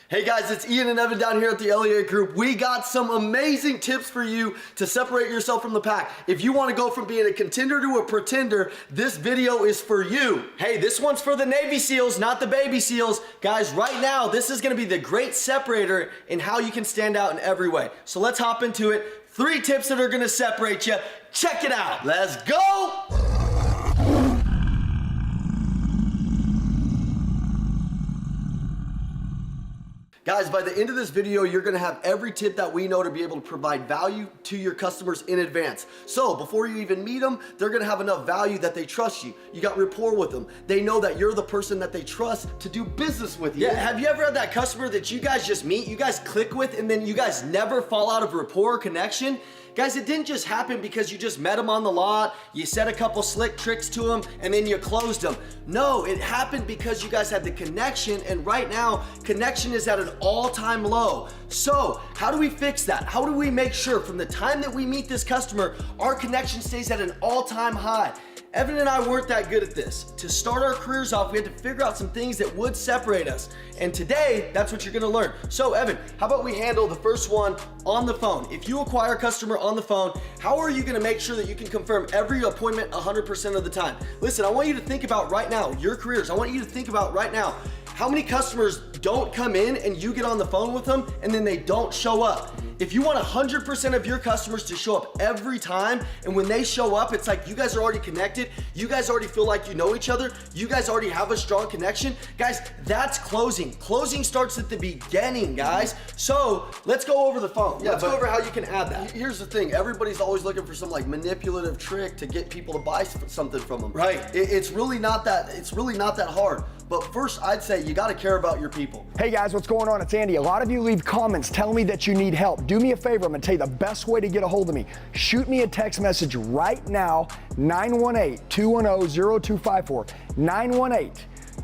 Hey guys, it's Ian and Evan down here at the Elliott Group. We got some amazing tips for you to separate yourself from the pack. If you want to go from being a contender to a pretender, this video is for you. Hey, this one's for the Navy SEALs, not the baby SEALs. Guys, right now, this is going to be the great separator in how you can stand out in every way. So let's hop into it. 3 tips that are going to separate you. Check it out. Let's go. Guys, by the end of this video, you're gonna have every tip that we know to be able to provide value to your customers in advance. So before you even meet them, they're gonna have enough value that they trust you. You got rapport with them. They know that you're the person that they trust to do business with you. Yeah, have you ever had that customer that you guys just meet, you guys click with, and then you guys never fall out of rapport or connection? Guys, it didn't just happen because you just met them on the lot, you said a couple slick tricks to them, and then you closed them. No, it happened because you guys had the connection, and right now, connection is at an all-time low. So, how do we fix that? How do we make sure from the time that we meet this customer, our connection stays at an all-time high? Evan and I weren't that good at this. To start our careers off, we had to figure out some things that would separate us. And today, that's what you're gonna learn. So Evan, how about we handle the first one on the phone? If you acquire a customer on the phone, how are you gonna make sure that you can confirm every appointment 100% of the time? Listen, I want you to think about right now, your careers. I want you to think about right now, how many customers don't come in and you get on the phone with them and then they don't show up? If you want 100% of your customers to show up every time, and when they show up, it's like you guys are already connected, you guys already feel like you know each other, you guys already have a strong connection, guys, that's closing. Closing starts at the beginning, guys. So let's go over the phone. Let's go over how you can add that. Here's the thing, everybody's always looking for some like manipulative trick to get people to buy something from them. Right. It's really not that hard. But first, I'd say you gotta care about your people. Hey guys, what's going on? It's Andy. A lot of you leave comments telling me that you need help. Do me a favor, I'm gonna tell you the best way to get a hold of me. Shoot me a text message right now, 918-210-0254.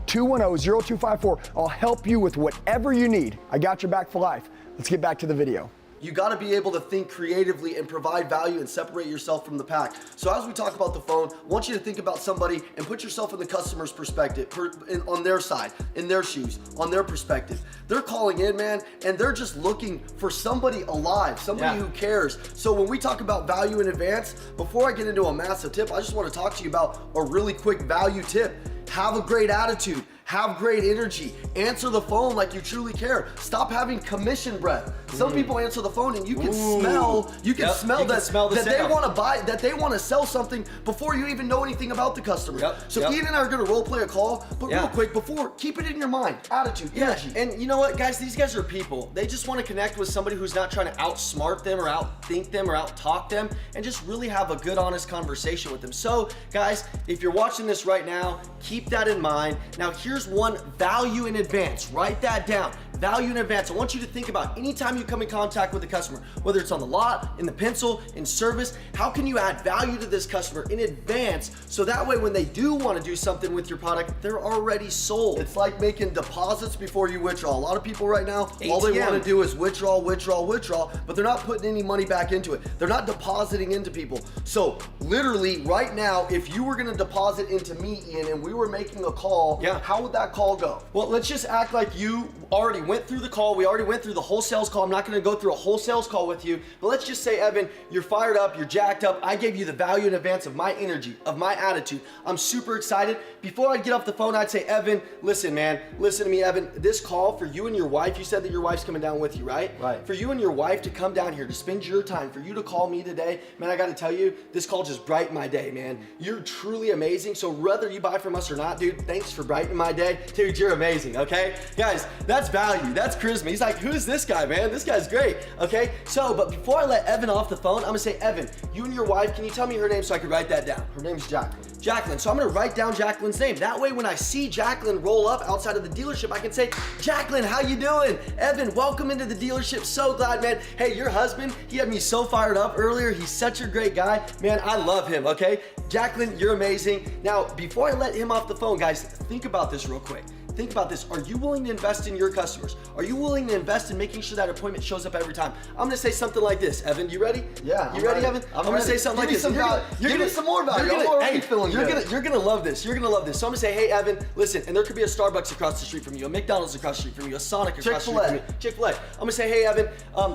918-210-0254. I'll help you with whatever you need. I got your back for life. Let's get back to the video. You gotta be able to think creatively and provide value and separate yourself from the pack. So as we talk about the phone, I want you to think about somebody and put yourself in the customer's perspective, on their side, in their shoes, on their perspective. They're calling in, man, and they're just looking for somebody alive, somebody who cares. So when we talk about value in advance, before I get into a massive tip, I just wanna talk to you about a really quick value tip. Have a great attitude. Have great energy. Answer the phone like you truly care. Stop having commission breath. Some people answer the phone and you can smell that they want to buy, that they want to sell something before you even know anything about the customer. So Ian and I are going to role play a call, but real quick, before, keep it in your mind. Attitude, energy. And you know what, guys, these guys are people. They just want to connect with somebody who's not trying to outsmart them or outthink them or outtalk them, and just really have a good, honest conversation with them. So guys, if you're watching this right now, keep that in mind. Now here's one value in advance. Write that down. Value in advance. I want you to think about anytime you come in contact with a customer, whether it's on the lot, in the pencil, in service, how can you add value to this customer in advance so that way when they do want to do something with your product, they're already sold. It's like making deposits before you withdraw. A lot of people right now, ATM. all they want to do is withdraw, but they're not putting any money back into it. They're not depositing into people. So literally right now, if you were going to deposit into me, Ian, and we were making a call, how would that call go? Well, let's just act like you already went through the call. We already went through the whole sales call. I'm not going to go through a whole sales call with you, but let's just say, Evan, you're fired up, you're jacked up. I gave you the value in advance of my energy, of my attitude. I'm super excited. Before I get off the phone, I'd say, Evan, listen, man, listen to me, Evan. This call for you and your wife, you said that your wife's coming down with you, right? Right. For you and your wife to come down here, to spend your time, for you to call me today, man, I got to tell you, this call just brightened my day, man. You're truly amazing. So whether you buy from us or not, dude, thanks for brightening my day. Dude, you're amazing, okay? Guys, that's value. That's charisma. He's like, who's this guy, man? This guy's great, okay? So, but before I let Evan off the phone, I'm gonna say, Evan, you and your wife, can you tell me her name so I can write that down? Her name's Jacqueline. Jacqueline. So I'm gonna write down Jacqueline's name. That way when I see Jacqueline roll up outside of the dealership, I can say, Jacqueline, how you doing? Evan, welcome into the dealership. So glad, man. Hey, your husband, he had me so fired up earlier. He's such a great guy. Man, I love him, okay? Jacqueline, you're amazing. Now, before I let him off the phone, guys, think about this real quick. think about this. Are you willing to invest in your customers? Are you willing to invest in making sure that appointment shows up every time? I'm gonna say something like this. Evan, you ready? Yeah. You ready, Evan? I'm gonna say something like this. Give me some more value. I'm already feeling good. You're gonna love this. You're gonna love this. So I'm gonna say, hey, Evan, listen, and there could be a Starbucks across the street from you, a McDonald's across the street from you, a Sonic across the street from you, Chick-fil-A. I'm gonna say, hey, Evan,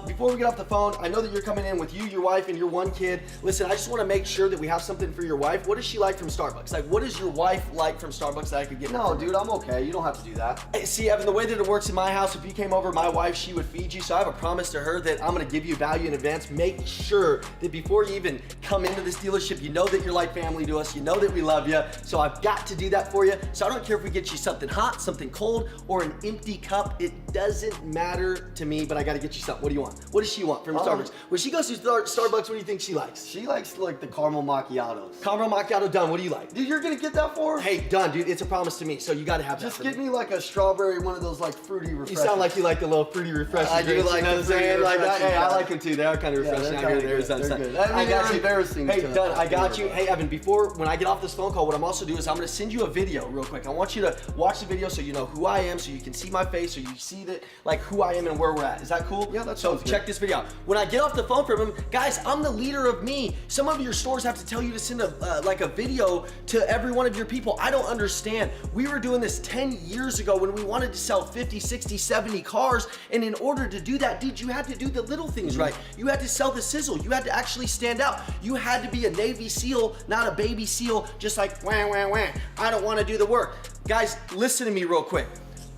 before we get off the phone, I know that you're coming in with you, your wife, and your one kid. Listen, I just wanna make sure that we have something for your wife. What does she like from Starbucks? Like, what does your wife like from Starbucks that I could get? No, dude, I'm okay. You don't have to do that. Hey, see, Evan, the way that it works in my house, if you came over, my wife, she would feed you. So I have a promise to her that I'm gonna give you value in advance. Make sure that before you even come into this dealership, you know that you're like family to us. You know that we love you. So I've got to do that for you. So I don't care if we get you something hot, something cold, or an empty cup. It doesn't matter to me, but I gotta get you something. What do you want? What does she want from Starbucks? When she goes to Starbucks, what do you think she likes? She likes like the caramel macchiatos. Caramel macchiato, done. What do you like? Dude, you're gonna get that for her? Hey, done, dude. It's a promise to me. So you gotta have that. Just get me like a strawberry, one of those like fruity You refreshers. sound like you like the little fruity refreshing I do drinks, like you know the what I'm saying? fruity Like that. refreshing, Hey, I yeah. like them too. They are kind of Yeah, refreshing they're out here. kinda There's good. sunshine. They're good. I mean, they're embarrassing Hey, to done. I got have you. to Hey, Evan, before, when I get off this phone call, what I'm also doing is I'm gonna send you a video real quick. I want you to watch the video so you know who I am, so you can see my face, so you see that, like, who I am and where we're at. Is that cool? Yeah, that So sounds good. check this video out. When I get off the phone from him, guys, I'm the leader of me. Some of your stores have to tell you to send a video to every one of your people. I don't understand. We were doing this 10 years ago when we wanted to sell 50, 60, 70 cars, and in order to do that, dude, you had to do the little things right. You had to sell the sizzle. You had to actually stand out. You had to be a Navy SEAL, not a baby SEAL, just like wah, wah, wah. I don't want to do the work. Guys, listen to me real quick.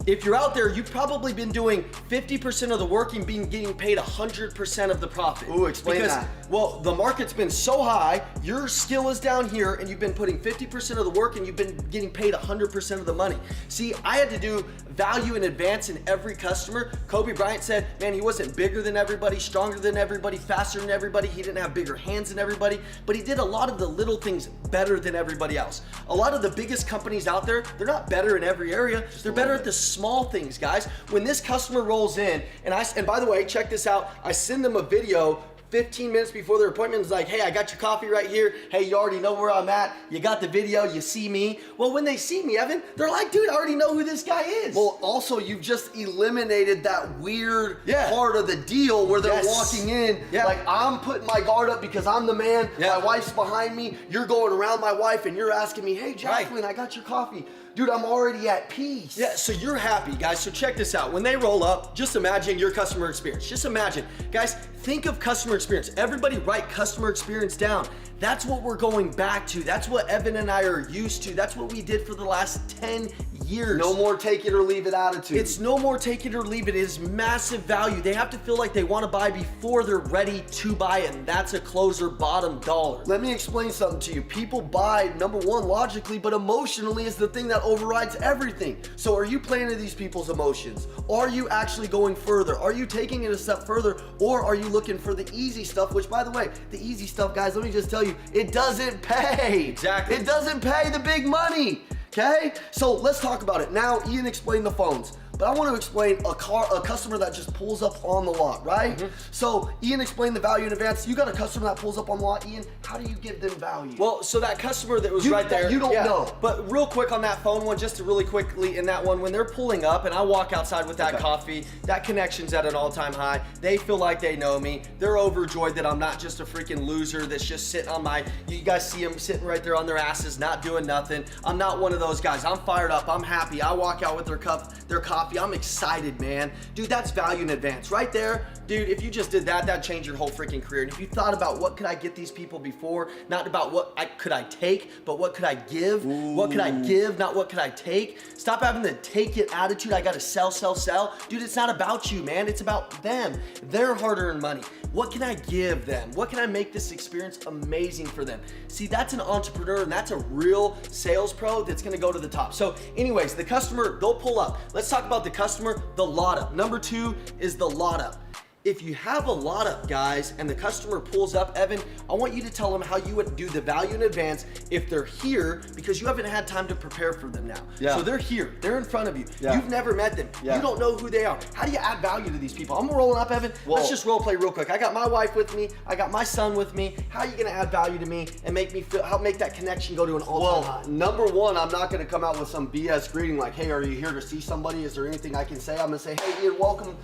If you're out there, you've probably been doing 50% of the work and getting paid 100% of the profit. Ooh, explain that. Well, the market's been so high, your skill is down here, and you've been putting 50% of the work and you've been getting paid 100% of the money. See, I had to do value in advance in every customer. Kobe Bryant said, man, he wasn't bigger than everybody, stronger than everybody, faster than everybody. He didn't have bigger hands than everybody, but he did a lot of the little things better than everybody else. A lot of the biggest companies out there, they're not better in every area. They're better at the small things, guys. When this customer rolls in, and by the way, check this out, I send them a video 15 minutes before their appointment. Is like, hey, I got your coffee right here. Hey, you already know where I'm at. You got the video, you see me. Well, when they see me, Evan, they're like, dude, I already know who this guy is. Well, also, you've just eliminated that weird Yeah. part of the deal where they're Yes. walking in. Yeah. Like, I'm putting my guard up because I'm the man. Yeah. My wife's behind me. You're going around my wife and you're asking me, hey, Jacqueline, I got your coffee. Dude, I'm already at peace. Yeah, so you're happy, guys. So check this out. When they roll up, just imagine your customer experience. Just imagine. Guys, think of customer experience. Everybody write customer experience down. That's what we're going back to. That's what Evan and I are used to. That's what we did for the last 10 years. No more take it or leave it attitude. It's no more take it or leave it. It is massive value. They have to feel like they want to buy before they're ready to buy it, and that's a closer bottom dollar. Let me explain something to you. People buy, number one, logically, but emotionally is the thing that overrides everything. So are you playing to these people's emotions? Are you actually going further? Are you taking it a step further? Or are you looking for the easy stuff? Which, by the way, the easy stuff, guys, let me just tell you, it doesn't pay. Exactly. It doesn't pay the big money. Okay? So let's talk about it. Now, Ian explained the phones. But I want to explain a customer that just pulls up on the lot, right? Mm-hmm. So Ian explained the value in advance. You got a customer that pulls up on the lot, Ian. How do you give them value? Well, so that customer that was You- right there. you don't know. But real quick on that phone one, just to really quickly in that one, when they're pulling up and I walk outside with that Okay. coffee, that connection's at an all-time high. They feel like they know me. They're overjoyed that I'm not just a freaking loser that's just sitting on my, you guys see them sitting right there on their asses, not doing nothing. I'm not one of those guys. I'm fired up. I'm happy. I walk out with their coffee. I'm excited, man. Dude, that's value in advance. Right there, dude, if you just did that, that'd change your whole freaking career. And if you thought about what could I get these people before, not about what could I take, but what could I give? What could I give, not what could I take? Stop having the take it attitude. I gotta sell, sell, sell. Dude, it's not about you, man. It's about them. Their hard-earned money. What can I give them? What can I make this experience amazing for them? See, that's an entrepreneur and that's a real sales pro that's gonna go to the top. So anyways, the customer, they'll pull up. Let's talk about the customer, the lot up. Number 2 is the lot up. if you have a lot of guys and the customer pulls up, Evan, I want you to tell them how you would do the value in advance if they're here, because you haven't had time to prepare for them now. Yeah. So they're here, they're in front of you. Yeah. You've never met them. Yeah. You don't know who they are. How do you add value to these people? I'm rolling up, Evan. Well, let's just role play real quick. I got my wife with me. I got my son with me. How are you gonna add value to me and make me feel, help make that connection go to an all-time high? Number one, I'm not going to come out with some BS greeting like, hey, are you here to see somebody? Is there anything I can say? I'm going to say, hey, Ian, welcome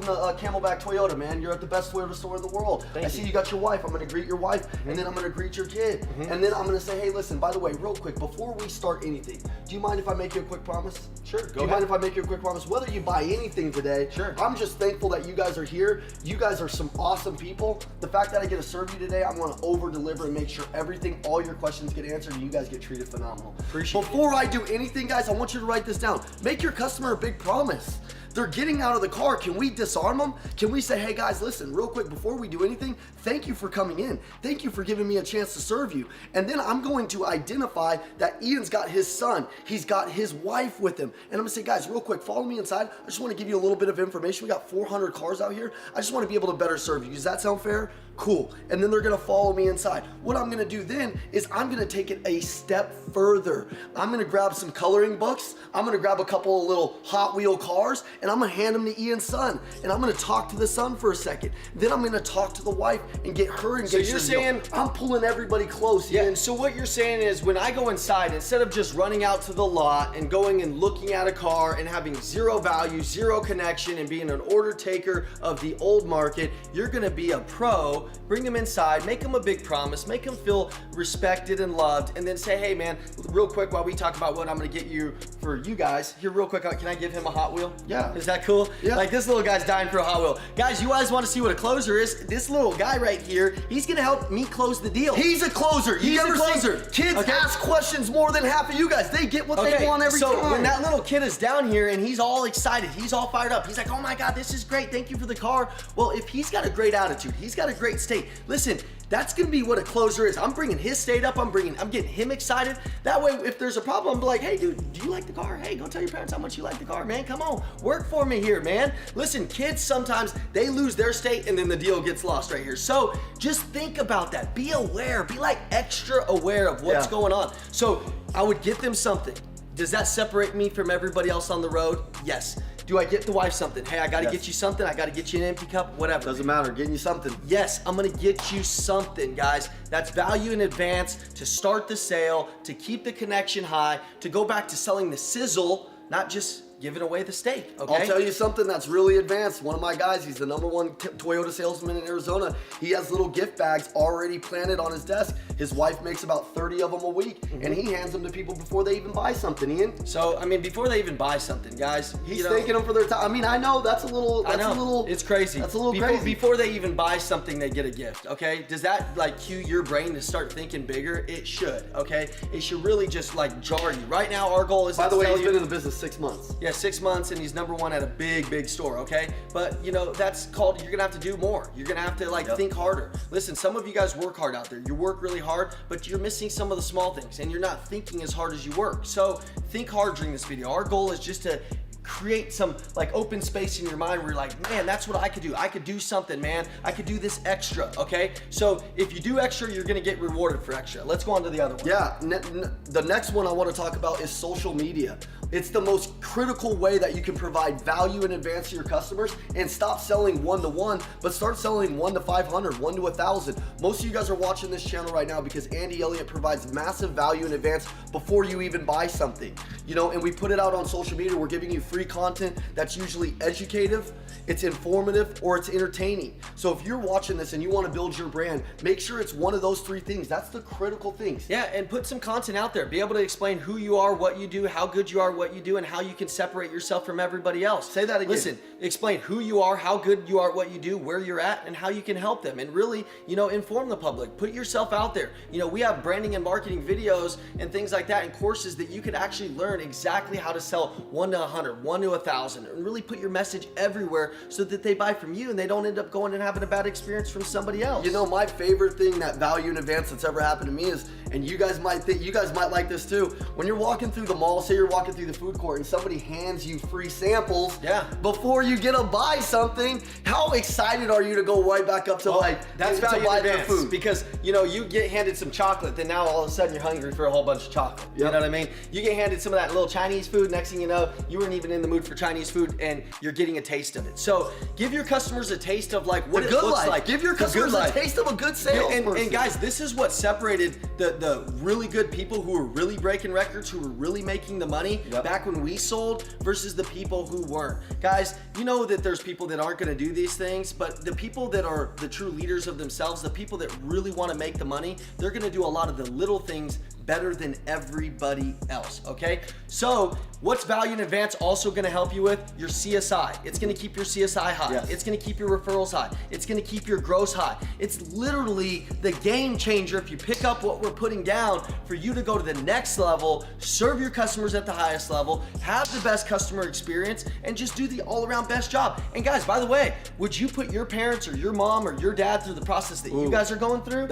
to Camelback Toyota, man. You're at the best Toyota store in the world. I see you got your wife. I'm going to greet your wife, and then I'm going to greet your kid. And then I'm going to say, hey, listen, by the way, real quick, before we start anything, do you mind if I make you a quick promise? Sure, Do you mind if I make you a quick promise? Whether you buy anything today, Sure. I'm just thankful that you guys are here. You guys are some awesome people. The fact that I get to serve you today, I'm going to over-deliver and make sure everything, all your questions get answered, and you guys get treated phenomenal. Appreciate it. Before I do anything, guys, I want you to write this down. Make your customer a big promise. They're getting out of the car. Can we disarm them? Can we say, hey guys, listen, real quick, before we do anything, thank you for coming in. Thank you for giving me a chance to serve you. And then I'm going to identify that Ian's got his son. He's got his wife with him. And I'm gonna say, guys, real quick, follow me inside. I just wanna give you a little bit of information. We got 400 cars out here. I just wanna be able to better serve you. Does that sound fair? Cool. And then they're gonna follow me inside. What I'm gonna do then is I'm gonna take it a step further. I'm gonna grab some coloring books. I'm gonna grab a couple of little Hot Wheel cars, and I'm gonna hand them to Ian's son. And I'm gonna talk to the son for a second. Then I'm gonna talk to the wife and get her engaged. So you're in the deal. saying- I'm pulling everybody close, Yeah, Ian. so what you're saying is when I go inside, instead of just running out to the lot and going and looking at a car and having zero value, zero connection, and being an order taker of the old market, you're gonna be a pro, bring them inside, make them a big promise, make them feel respected and loved, and then say, hey man, real quick while we talk about what I'm gonna get you for you guys, here real quick, can I give him a Hot Wheel? Yeah. Is that cool? Yeah. Like this little guy's dying for a Hot Wheel. Guys, you guys wanna see what a closer is? This little guy right here, he's gonna help me close the deal. He's a closer. He's ever a closer. seen kids Okay. ask questions more than half of you guys? They get what they want every so time. when that little kid is down here and he's all excited, he's all fired up, he's like, oh my God, this is great, thank you for the car. Well, if he's got a great attitude, he's got a great state, listen, that's gonna be what a closer is. I'm bringing his state up, I'm getting him excited. That way, if there's a problem, I'm like, hey dude, do you like the car? Hey, go tell your parents how much you like the car, man, come on, work for me here, man. Listen, kids sometimes, they lose their state and then the deal gets lost right here. So just think about that, be aware, be like extra aware of what's Yeah. going on. So I would get them something. Does that separate me from everybody else on the road? Yes. Do I get the wife something? Hey, I gotta Yes. get you something. I gotta get you an empty cup, whatever. Doesn't matter, getting you something. Yes, I'm gonna get you something, guys. That's value in advance to start the sale, to keep the connection high, to go back to selling the sizzle, not just giving away the steak, okay? I'll tell you something that's really advanced. One of my guys, he's the #1 Toyota salesman in Arizona. He has little gift bags already planted on his desk. His wife makes about 30 of them a week, and he hands them to people before they even buy something, Ian. So, I mean, before they even buy something, guys, He's thanking them for their time. I mean, I know that's a little, I know. It's crazy. That's a little before, crazy. Before they even buy something, they get a gift, okay? Does that like cue your brain to start thinking bigger? It should, okay? It should really just like jar you. Right now, our goal is By to the way, sell he's you- been in the business 6 months. Yeah, 6 months, and he's #1 at a big store, okay? But you know, that's called, you're gonna have to do more. You're gonna have to like think harder. Listen, some of you guys work hard out there. You work really hard, but you're missing some of the small things, and you're not thinking as hard as you work. So think hard during this video. Our goal is just to create some like open space in your mind where you're like, man, that's what I could do. I could do something, man. I could do this extra, okay? So if you do extra, you're gonna get rewarded for extra. Let's go on to the other one. Yeah, the next one I want to talk about is social media. It's the most critical way that you can provide value in advance to your customers and stop selling one-to-one, but start selling 1 to 500, 1 to 1,000. Most of you guys are watching this channel right now because Andy Elliott provides massive value in advance before you even buy something. You know, and we put it out on social media. We're giving you free content that's usually educative, it's informative, or it's entertaining. So if you're watching this and you want to build your brand, make sure it's one of those 3 things. That's the critical things. Yeah, and put some content out there. Be able to explain who you are, what you do, how good you are, what you do, and how you can separate yourself from everybody else. Say that again. Listen, explain who you are, how good you are, what you do, where you're at, and how you can help them. And really, you know, inform the public. Put yourself out there. You know, we have branding and marketing videos and things like that and courses that you could actually learn exactly how to sell 1 to 100, 1 to 1,000, and really put your message everywhere somewhere so that they buy from you and they don't end up going and having a bad experience from somebody else. You know, my favorite thing, that value in advance that's ever happened to me is, and you guys might like this too, when you're walking through the mall, say you're walking through the food court and somebody hands you free samples before you get to buy something, how excited are you to go right back up to that's to value buy in their advance, food? because you know, you get handed some chocolate, then now all of a sudden you're hungry for a whole bunch of chocolate. You know what I mean? You get handed some of that little Chinese food, next thing you know, you weren't even in the mood for Chinese food and you're getting a taste of it. So give your customers a taste of like what The it good looks life. like. Give your customers a taste of a good salesperson. And guys, this is what separated the really good people who were really breaking records, who were really making the money back when we sold, versus the people who weren't. Guys, you know that there's people that aren't gonna do these things, but the people that are the true leaders of themselves, the people that really wanna make the money, they're gonna do a lot of the little things better than everybody else, okay? So what's value in advance also gonna help you with? Your CSI. It's gonna keep your CSI high. Yes. It's gonna keep your referrals high. It's gonna keep your gross high. It's literally the game changer if you pick up what we're putting down for you to go to the next level, serve your customers at the highest level, have the best customer experience, and just do the all-around best job. And guys, by the way, would you put your parents or your mom or your dad through the process that you guys are going through?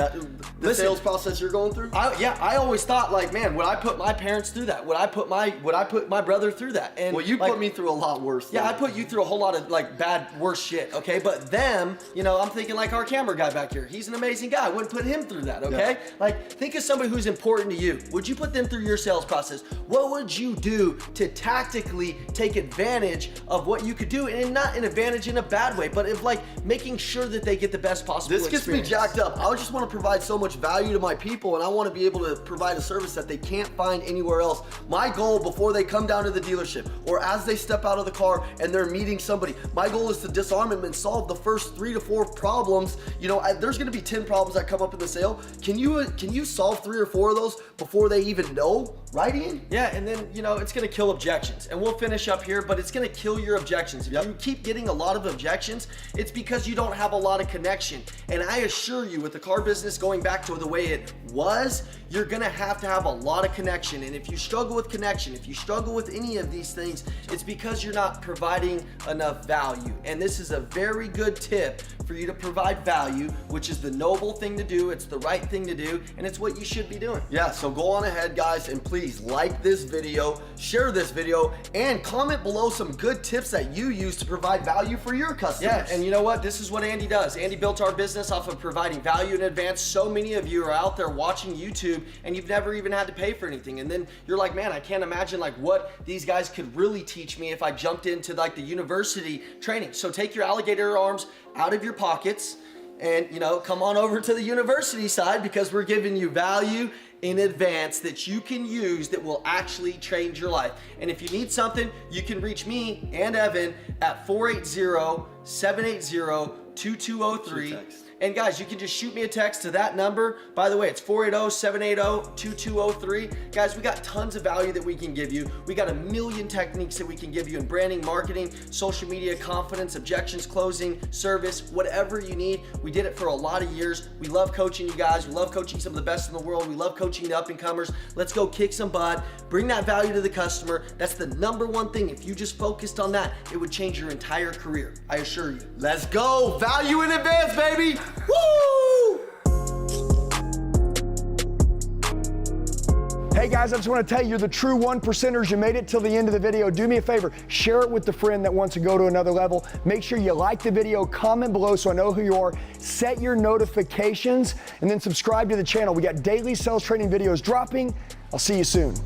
The sales process you're going through? I always thought, like, man, would I put my parents through that? Would I put my brother through that? And Well, you like, put me through a lot worse. yeah, I put you through a whole lot of like bad, worse shit, okay? But them, you know, I'm thinking like our camera guy back here. He's an amazing guy. I wouldn't put him through that, okay? Like, think of somebody who's important to you. Would you put them through your sales process? What would you do to tactically take advantage of what you could do? And not an advantage in a bad way, but of like making sure that they get the best possible This gets me experience. jacked up. I just want to provide so much value to my people, and I want to be able to provide a service that they can't find anywhere else. My goal before they come down to the dealership or as they step out of the car and they're meeting somebody, my goal is to disarm them and solve the first 3 to 4 problems. You know, there's going to be 10 problems that come up in the sale. Can you solve 3 or 4 of those before they even know, right, Ian? Yeah, and then, you know, it's gonna kill objections. And we'll finish up here, but it's gonna kill your objections. If you keep getting a lot of objections, it's because you don't have a lot of connection. And I assure you, with the car business going back to the way it was, you're gonna have to have a lot of connection. And if you struggle with connection, if you struggle with any of these things, it's because you're not providing enough value. And this is a very good tip for you to provide value, which is the noble thing to do, it's the right thing to do, and it's what you should be doing. Yeah, so go on ahead, guys, and please like this video, share this video, and comment below some good tips that you use to provide value for your customers. Yeah, and you know what? This is what Andy does. Andy built our business off of providing value in advance. So many of you are out there watching YouTube and you've never even had to pay for anything. And then you're like, man, I can't imagine like what these guys could really teach me if I jumped into like the university training. So take your alligator arms out of your pockets and, you know, come on over to the university side, because we're giving you value in advance that you can use that will actually change your life. And if you need something, you can reach me and Evan at 480-780-2203. And guys, you can just shoot me a text to that number. By the way, it's 480-780-2203. Guys, we got tons of value that we can give you. We got a million techniques that we can give you in branding, marketing, social media, confidence, objections, closing, service, whatever you need. We did it for a lot of years. We love coaching you guys. We love coaching some of the best in the world. We love coaching the up and comers. Let's go kick some butt, bring that value to the customer. That's the number one thing. If you just focused on that, it would change your entire career. I assure you. Let's go. Value in advance, baby. Woo! Hey guys, I just want to tell you, you're the true 1%ers. You made it till the end of the video. Do me a favor, share it with the friend that wants to go to another level. Make sure you like the video, comment below so I know who you are, set your notifications, and then subscribe to the channel. We got daily sales training videos dropping. I'll see you soon.